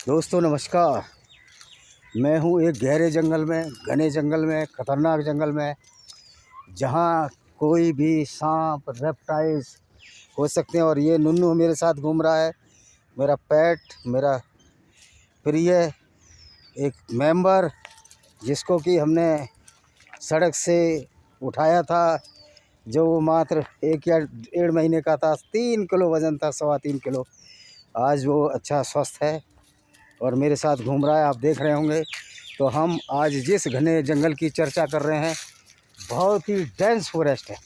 दोस्तों नमस्कार। मैं हूँ एक गहरे जंगल में, घने जंगल में, ख़तरनाक जंगल में, जहाँ कोई भी सांप रेप्टाइल्स हो सकते हैं। और ये नुन्नू मेरे साथ घूम रहा है, मेरा पेट, मेरा प्रिय एक मेंबर, जिसको कि हमने सड़क से उठाया था, जो वो मात्र 1 या 1.5 महीने का था। 3 किलो वज़न था, 3.25 किलो। आज वो अच्छा स्वस्थ है और मेरे साथ घूम रहा है, आप देख रहे होंगे। तो हम आज जिस घने जंगल की चर्चा कर रहे हैं, बहुत ही डेंस फॉरेस्ट है।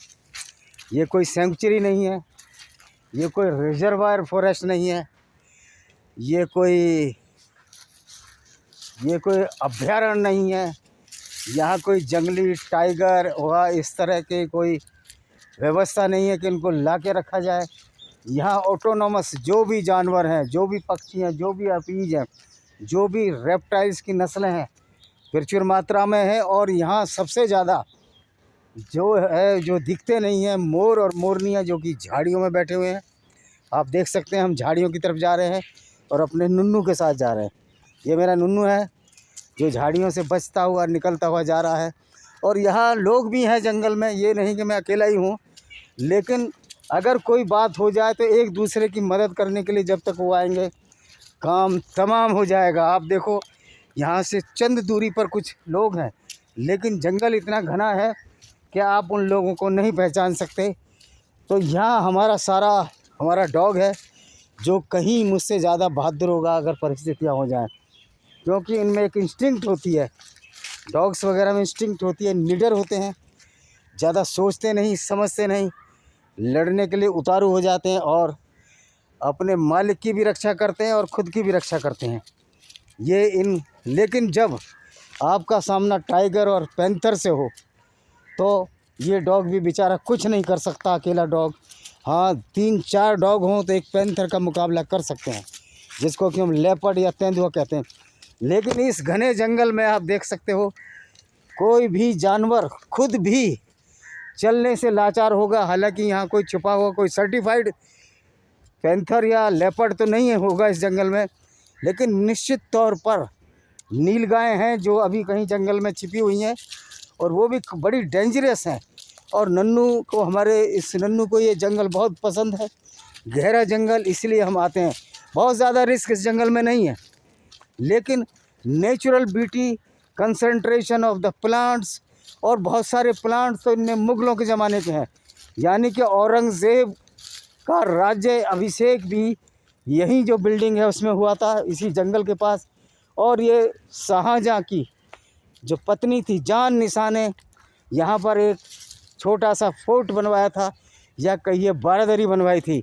ये कोई सेंचुरी नहीं है, ये कोई रिजर्वायर फॉरेस्ट नहीं है, ये कोई अभयारण्य नहीं है। यहाँ कोई जंगली टाइगर हुआ इस तरह के कोई व्यवस्था नहीं है कि इनको ला के रखा जाए। यहाँ ऑटोनोमस जो भी जानवर हैं, जो भी पक्षी हैं, जो भी अपीज हैं, जो भी रेप्टाइल्स की नस्लें हैं, प्रचुर मात्रा में है। और यहाँ सबसे ज़्यादा जो है, जो दिखते नहीं हैं, मोर और मोरनियाँ, जो कि झाड़ियों में बैठे हुए हैं। आप देख सकते हैं, हम झाड़ियों की तरफ जा रहे हैं और अपने नुन्नू के साथ जा रहे हैं। ये मेरा नुन्नू है, जो झाड़ियों से बचता हुआ निकलता हुआ जा रहा है। और यहाँ लोग भी हैं जंगल में, ये नहीं कि मैं अकेला ही हूँ। लेकिन अगर कोई बात हो जाए तो एक दूसरे की मदद करने के लिए जब तक वो आएंगे, काम तमाम हो जाएगा। आप देखो, यहाँ से चंद दूरी पर कुछ लोग हैं, लेकिन जंगल इतना घना है कि आप उन लोगों को नहीं पहचान सकते। तो यहाँ हमारा डॉग है, जो कहीं मुझसे ज़्यादा बहादुर होगा अगर परिस्थितियाँ हो जाएं, क्योंकि इनमें एक इंस्टिंक्ट होती है। डॉग्स वगैरह में इंस्टिंक्ट होती है, निडर होते हैं, ज़्यादा सोचते नहीं, समझते नहीं, लड़ने के लिए उतारू हो जाते हैं और अपने मालिक की भी रक्षा करते हैं और ख़ुद की भी रक्षा करते हैं। लेकिन जब आपका सामना टाइगर और पैंथर से हो, तो ये डॉग भी बेचारा कुछ नहीं कर सकता, अकेला डॉग। हाँ, 3-4 डॉग हों तो एक पैंथर का मुकाबला कर सकते हैं, जिसको कि हम लेपर्ड या तेंदुआ कहते हैं। लेकिन इस घने जंगल में आप देख सकते हो, कोई भी जानवर खुद भी चलने से लाचार होगा। हालांकि यहाँ कोई छुपा हुआ, कोई सर्टिफाइड पैंथर या लेपर्ड तो नहीं होगा इस जंगल में, लेकिन निश्चित तौर पर नीलगाय हैं, जो अभी कहीं जंगल में छिपी हुई हैं, और वो भी बड़ी डेंजरस हैं। और इस नन्नू को ये जंगल बहुत पसंद है, गहरा जंगल, इसलिए हम आते हैं। बहुत ज़्यादा रिस्क इस जंगल में नहीं है, लेकिन natural beauty, concentration of the plants, और बहुत सारे प्लांट्स तो इनमें मुग़लों के ज़माने के हैं। यानी कि औरंगज़ेब का राज्य अभिषेक भी यही जो बिल्डिंग है उसमें हुआ था, इसी जंगल के पास। और ये शाहजहाँ की जो पत्नी थी जान निसार ने यहाँ पर एक छोटा सा फोर्ट बनवाया था, या कहिए बारादरी बनवाई थी,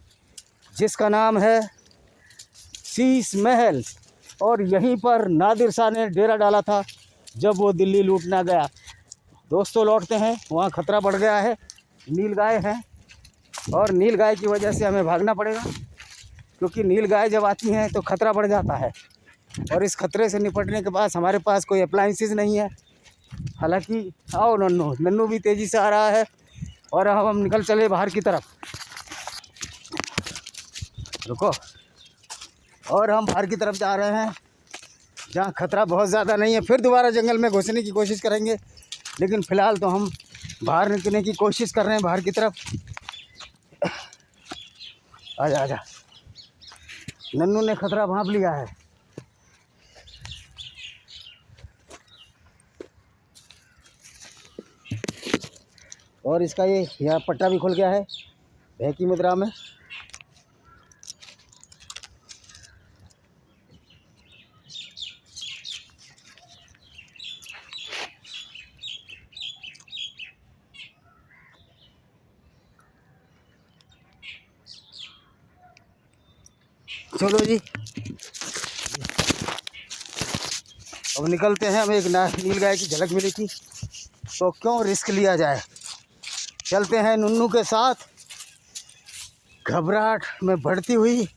जिसका नाम है शीश महल। और यहीं पर नादिर शाह ने डेरा डाला था जब वो दिल्ली लूटना गया। दोस्तों लौटते हैं, वहाँ खतरा बढ़ गया है, नीलगाय हैं, और नीलगाय की वजह से हमें भागना पड़ेगा, क्योंकि नीलगाय जब आती हैं तो खतरा बढ़ जाता है। और इस खतरे से निपटने के बाद हमारे पास कोई अप्लाइंसेस नहीं है। हालांकि आओ नन्नू भी तेज़ी से आ रहा है, और हम निकल चले बाहर की तरफ। रुको, और हम बाहर की तरफ जा रहे हैं, जहाँ खतरा बहुत ज़्यादा नहीं है। फिर दोबारा जंगल में घुसने की कोशिश करेंगे, लेकिन फ़िलहाल तो हम बाहर निकलने की कोशिश कर रहे हैं, बाहर की तरफ। आजा आजा, नन्नू ने खतरा भांप लिया है। और इसका ये यहाँ पट्टा भी खुल गया है भय की मुद्रा में। चलो जी, अब निकलते हैं। हमें एक नीलगाय की झलक मिली थी, तो क्यों रिस्क लिया जाए। चलते हैं नुन्नू के साथ, घबराहट में बढ़ती हुई।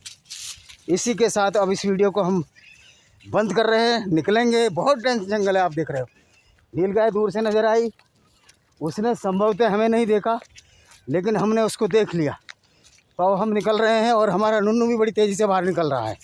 इसी के साथ अब इस वीडियो को हम बंद कर रहे हैं, निकलेंगे। बहुत डेंस जंगल है, आप देख रहे हो। नीलगाय दूर से नज़र आई, उसने संभवतः हमें नहीं देखा, लेकिन हमने उसको देख लिया। तो अब हम निकल रहे हैं, और हमारा नुन्नू भी बड़ी तेज़ी से बाहर निकल रहा है।